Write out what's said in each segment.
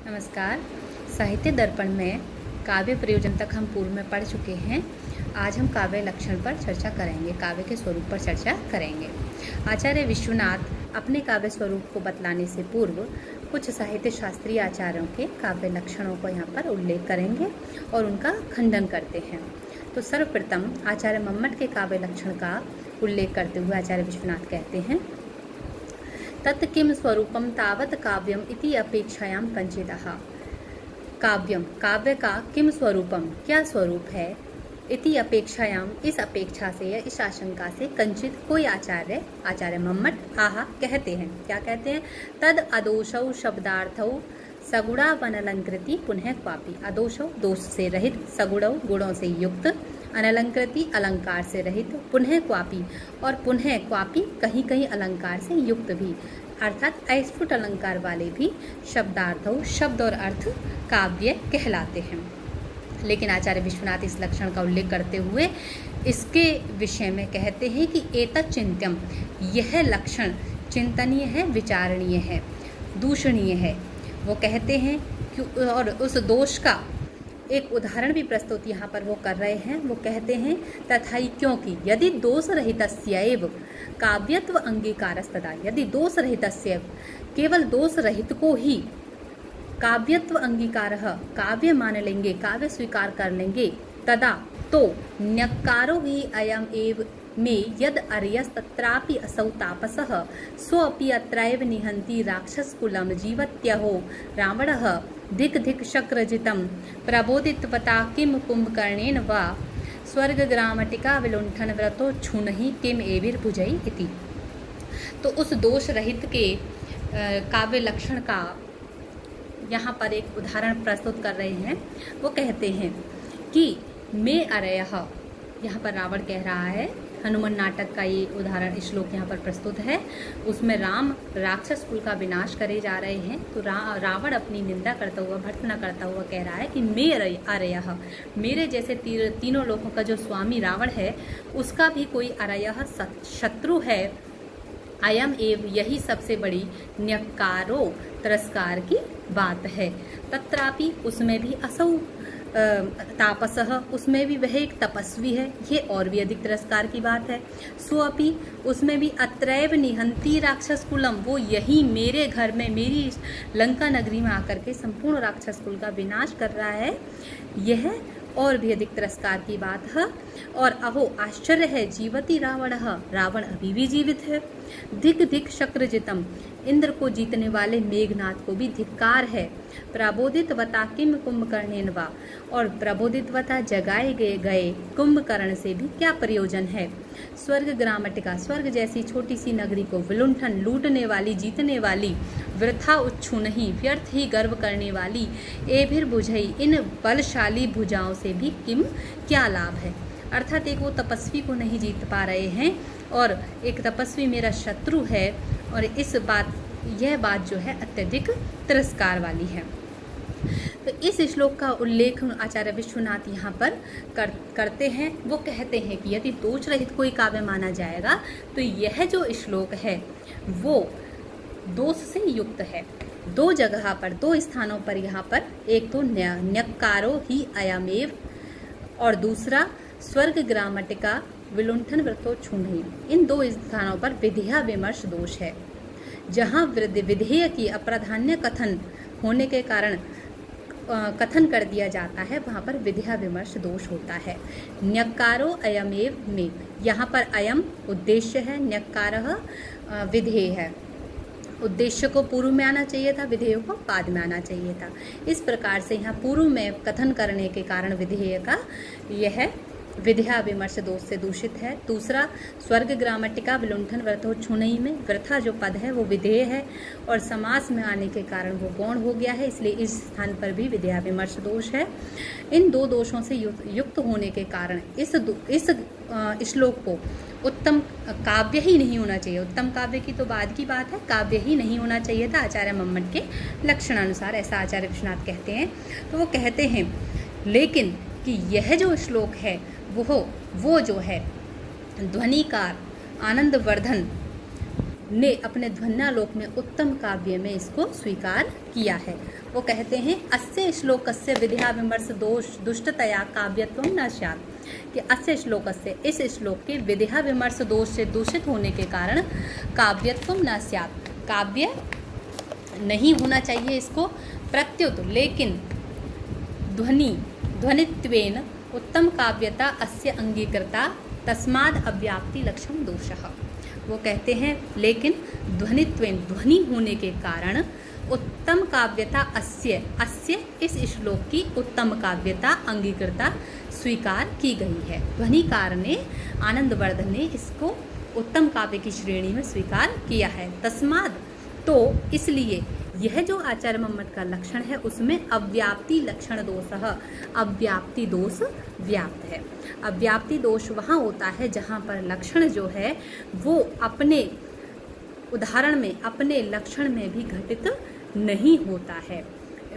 नमस्कार। साहित्य दर्पण में काव्य प्रयोजन तक हम पूर्व में पढ़ चुके हैं। आज हम काव्य लक्षण पर चर्चा करेंगे, काव्य के स्वरूप पर चर्चा करेंगे। आचार्य विश्वनाथ अपने काव्य स्वरूप को बतलाने से पूर्व कुछ साहित्य शास्त्रीय आचार्यों के काव्य लक्षणों को यहाँ पर उल्लेख करेंगे और उनका खंडन करते हैं। तो सर्वप्रथम आचार्य मम्मट के काव्य लक्षण का उल्लेख करते हुए आचार्य विश्वनाथ कहते हैं, तत् किम स्वरूपम तावत काव्यम इति अपेक्षायाम कंचितः। काव्यम, काव्य का किम स्वरूपम, क्या स्वरूप है, इति अपेक्षायाम, इस अपेक्षा से या इस आशंका से कंचित कोई आचार्य मम्मट आहा कहते हैं। क्या कहते हैं? तद अदोषौ शब्दार्थौ सगुणा वनलंकृति पुनः क्वापि। अदोषौ दोष से रहित, सगुणौ गुणों से युक्त, अनलंकृति अलंकार से रहित, पुनः क्वापि और पुनः क्वापि कहीं कहीं अलंकार से युक्त भी, अर्थात अस्फुट अलंकार वाले भी शब्दार्थौ, शब्द और अर्थ काव्य कहलाते हैं। लेकिन आचार्य विश्वनाथ इस लक्षण का उल्लेख करते हुए इसके विषय में कहते हैं कि एतत् चिंत्यम, यह लक्षण चिंतनीय है, विचारणीय है, दूषणीय है। वो कहते हैं कि और उस दोष का एक उदाहरण भी प्रस्तुत यहाँ पर वो कर रहे हैं। वो कहते हैं तथाई, क्योंकि यदि दोष रहितस्यैव काव्यत्व अंगीकारस्तदा, यदि दोष रहितस्यैव, केवल दोष रहित को ही काव्यत्व अंगीकारः, काव्य मान लेंगे, काव्य स्वीकार कर लेंगे, तदा तो न्यक्कारो हि अयम एव में यद अर्यस्तत्रापि असौ तापसः सोऽपि अत्रैव निहन्ति राक्षसकुलं जीवत्यहो रावणः धिक् धिक् शक्रजितं प्रबोधितवता किं कुम्भकर्णेन वा स्वर्गग्रामटिका विलुण्ठन व्रतो क्षुण्हि किम एभिर्भुजै इति। तो उस दोष रहित के काव्य लक्षण का यहाँ पर एक उदाहरण प्रस्तुत कर रहे हैं। वो कहते हैं कि मैं अरयः, यहाँ पर रावण कह रहा है, हनुमान नाटक का ये उदाहरण श्लोक यहाँ पर प्रस्तुत है। उसमें राम राक्षस कुल का विनाश करे जा रहे हैं, तो रावण अपनी निंदा करता हुआ, भर्त्सना करता हुआ कह रहा है कि मैं अरयः, मेरे जैसे तीनों लोगों का जो स्वामी रावण है उसका भी कोई अरयः शत्रु है। अयम एव, यही सबसे बड़ी न्यक्कारो तिरस्कार की बात है। तत्रापि, उसमें भी असौ तापसः, उसमें भी वह एक तपस्वी है, ये और भी अधिक तिरस्कार की बात है। स्वपि, उसमें भी अत्रैव निहंती राक्षस कुलम, वो यही मेरे घर में, मेरी लंका नगरी में आकर के संपूर्ण राक्षस कुल का विनाश कर रहा है, यह और भी अधिक तिरस्कार की बात है। और अहो आश्चर्य है, जीवति रावणः, रावण अभी भी जीवित है। धिक धिक शक्रजितम, इंद्र को जीतने वाले मेघनाथ को भी धिक्कार है। प्रबोधितवता किम कुंभकर्णेन वा, और प्रबोधितवता जगाए गए कुंभकर्ण से भी क्या प्रयोजन है। स्वर्ग ग्रामटिका, स्वर्ग जैसी छोटी सी नगरी को विलुण्ठन, लूटने वाली, जीतने वाली, वृथा उच्छू नहीं, व्यर्थ ही गर्व करने वाली, एभिर्भुजई, इन बलशाली भुजाओं से भी किम, क्या लाभ है। अर्थात एक वो तपस्वी को नहीं जीत पा रहे हैं और एक तपस्वी मेरा शत्रु है, और यह बात जो है अत्यधिक तिरस्कार वाली है। तो इस श्लोक का उल्लेख आचार्य विश्वनाथ यहाँ पर करते हैं। वो कहते हैं कि यदि दोष रहित कोई काव्य माना जाएगा तो यह जो श्लोक है वो दोष से युक्त है। दो जगह पर, दो स्थानों पर यहाँ पर, एक तो न्यक्कारो ही अयमेव और दूसरा स्वर्ग ग्रामटिका विलुण्ठन व्रतो क्षुण्हि, इन दो स्थानों पर विधेय विमर्श दोष है। जहाँ विधेय की अप्राधान्य कथन होने के कारण कथन कर दिया जाता है, वहाँ पर विधेय विमर्श दोष होता है। न्यक्कारो अयमेव में, यहाँ पर अयम उद्देश्य है, न्यक्कारः विधेय है। उद्देश्य को पूर्व में आना चाहिए था, विधेय को बाद में आना चाहिए था। इस प्रकार से यहाँ पूर्व में कथन करने के कारण विधेय का यह विधेय विमर्श दोष से दूषित है। दूसरा, स्वर्ग ग्रामटिका विलुण्ठन व्रतो क्षुण्हि में वृथा जो पद है वो विधेय है और समास में आने के कारण वो गौण हो गया है, इसलिए इस स्थान पर भी विधेय विमर्श दोष है। इन दो दोषों से युक्त होने के कारण इस श्लोक को उत्तम काव्य ही नहीं होना चाहिए। उत्तम काव्य की तो बाद की बात है, काव्य ही नहीं होना चाहिए था आचार्य मम्मट के लक्षणानुसार, ऐसा आचार्य विश्वनाथ कहते हैं। तो वो कहते हैं लेकिन कि यह जो श्लोक है वो जो है ध्वनिकार, आनंदवर्धन, ने अपने ध्वन्यालोक में उत्तम काव्य में इसको स्वीकार किया है। वो कहते हैं अस्य श्लोकस्य विद्या विमर्श दोष दुष्टतया काव्यत्वं न स्यात्, कि अस्य श्लोकस्य इस श्लोक के विद्या विमर्श दोष से दूषित होने के कारण काव्यत्वं न स्यात्, काव्य नहीं होना चाहिए इसको, प्रत्युत लेकिन ध्वनित्वेन उत्तम काव्यता अस्य अंगीकृता तस्माद् अव्याप्ति लक्षण दोषः। वो कहते हैं लेकिन ध्वनित्वेन ध्वनि होने के कारण उत्तम काव्यता अस्य इस श्लोक की उत्तम काव्यता अंगीकृता स्वीकार की गई है। ध्वनि कारणे आनंदवर्धन ने इसको उत्तम काव्य की श्रेणी में स्वीकार किया है। तस्माद तो इसलिए यह जो आचार्य मम्मट का लक्षण है उसमें अव्याप्ति लक्षण दोषः, अव्याप्ति दोष व्याप्त है। अव्याप्ति दोष वहाँ होता है जहाँ पर लक्षण जो है वो अपने उदाहरण में अपने लक्षण में भी घटित नहीं होता है,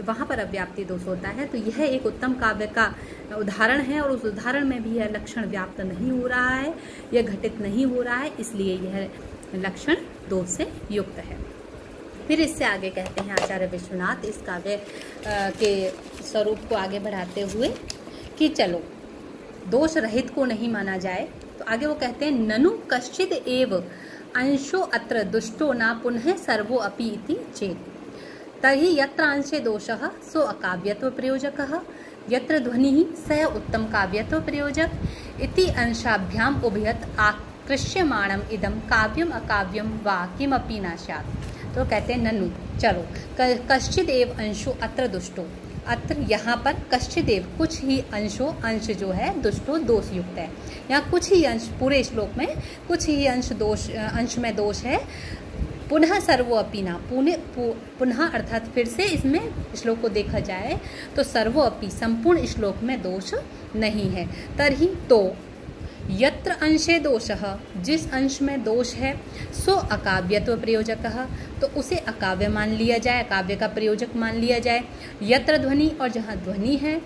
वहाँ पर अव्याप्ति दोष होता है। तो यह एक उत्तम काव्य का उदाहरण है और उस उदाहरण में भी यह लक्षण व्याप्त नहीं हो रहा है, यह घटित नहीं हो रहा है, इसलिए यह लक्षण दोष से युक्त है। फिर इससे आगे कहते हैं आचार्य विश्वनाथ इस काव्य के स्वरूप को आगे बढ़ाते हुए कि चलो दोष रहित को नहीं माना जाए, तो आगे वो कहते हैं ननु कश्चिद एव अंशो अत्र दुष्टो न पुनः सर्वो अपि इति चेत् तर्हि यत्र अंशे दोषः सो अकाव्यत्व प्रयोजकः यत्र ध्वनिः स उत्तम काव्यत्व प्रयोजक इति अंशाभ्याम उभयत आकृष्यमाणम इदम काव्यम अकाव्यम वा किमपि न स्यात्। तो कहते हैं ननु चलो कश्चिद एव अंशो अत्र दुष्टो, अत्र यहाँ पर कश्चिद एव कुछ ही अंश जो है दुष्टो दोष युक्त है। यहाँ कुछ ही अंश पूरे श्लोक में कुछ ही अंश में दोष है। पुनः सर्वो अपि न पुनः अर्थात फिर से इसमें श्लोक को देखा जाए तो सर्वो अपि संपूर्ण श्लोक में दोष नहीं है। तरही तो यत्र अंशे दोषः जिस अंश में दोष है सो अकाव्यत्व प्रयोजकः तो उसे अकाव्य मान लिया जाए, अकाव्य का प्रयोजक मान लिया जाए। यत्र ध्वनि और जहाँ ध्वनि है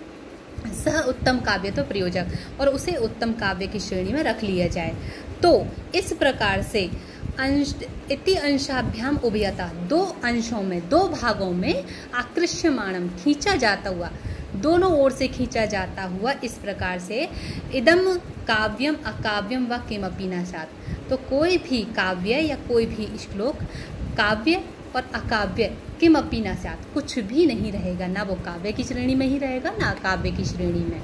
सह उत्तम काव्यत्व प्रयोजक और उसे उत्तम काव्य की श्रेणी में रख लिया जाए। तो इस प्रकार से इति अंशाभ्याम उभयता दो अंशों में दो भागों में आकृष्यमाणम खींचा जाता हुआ दोनों ओर से खींचा जाता हुआ इस प्रकार से इदम काव्यम अकाव्यम व किमपि न स्यात्। तो कोई भी काव्य या कोई भी श्लोक काव्य और अकाव्य किमपि न स्यात् कुछ भी नहीं रहेगा, ना वो काव्य की श्रेणी में ही रहेगा ना अकाव्य की श्रेणी में।